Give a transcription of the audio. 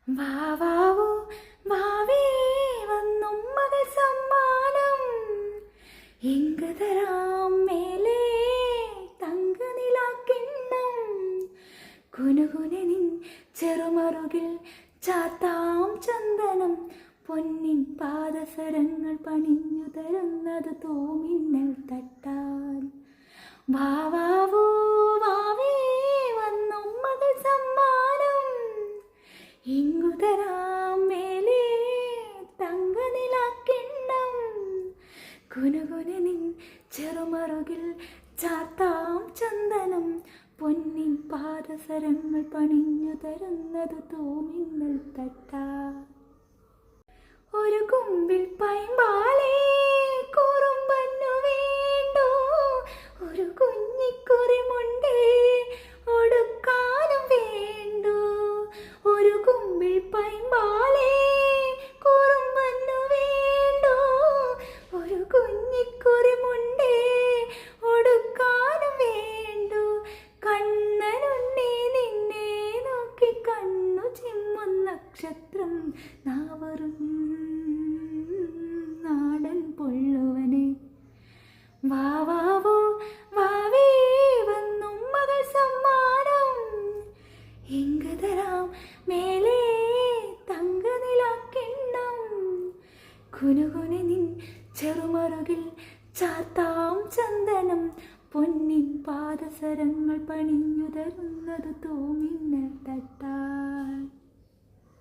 വാവാവോ വാവേ വന്നുമ്മകൾ സമ്മാനം എങ്കുതരാം മേലേ തങ്കനിലാക്കിണ്ണം കുനുകുനനിൻ ചെറുമറുകിൽ ചാത്താം ചന്ദനം പൊന്നിൻ പാദസരങ്ങൾ പണിഞ്ഞു തരുന്നത് തോമിന്നൽ തട്ടാൻ വാവാവോ വാവേ വന്നുമ്മകൾ സമ്മാനം ഇങ്ങുതരാം മേലേ തങ്കനിലാക്കിണ്ണം കുനുകുനനിൻ ചെറുമറുകിൽ ചാർത്താം ചന്ദനം പൊന്നിൻ പാദസരങ്ങൾ പണിഞ്ഞു തരുന്നത് തോമിന്നൽ തട്ടാൻ ഒരു കുമ്പിൽ പൈമ്പാലേ കുറുമ്പന്നു വേണ്ടോ ഒരു കുഞ്ഞിക്കുറിമുണ്ടേ ഒടുക്കാനും വേണ്ടോ ഒരു കുമ്പിൽ പൈമ്പാലേ കുറുമ്പന്നു വേണ്ടോ ഒരു കുഞ്ഞിക്കുറിമുണ്ടേ ഒടുക്കാനും വേണ്ടോ കണ്ണനുണ്ണി നിന്നെ നോക്കി കണ്ണു ചിമ്മും നക്ഷത്രം നാവറും നാടൻ പൊള്ളുവനെ വാവാവോ വാവേ വന്നുമ്മകൾ സമ്മാനം എങ്കുതരാം മേലേ തങ്കനിലാക്കിണ്ണം കുനുകുനനിൻ ചെറുമറുകിൽ ചാർത്താം ചന്ദനം പൊന്നിൻ പാദസരങ്ങൾ പണിഞ്ഞു തരുന്നത് തോമിന്നൽ തട്ടാൻ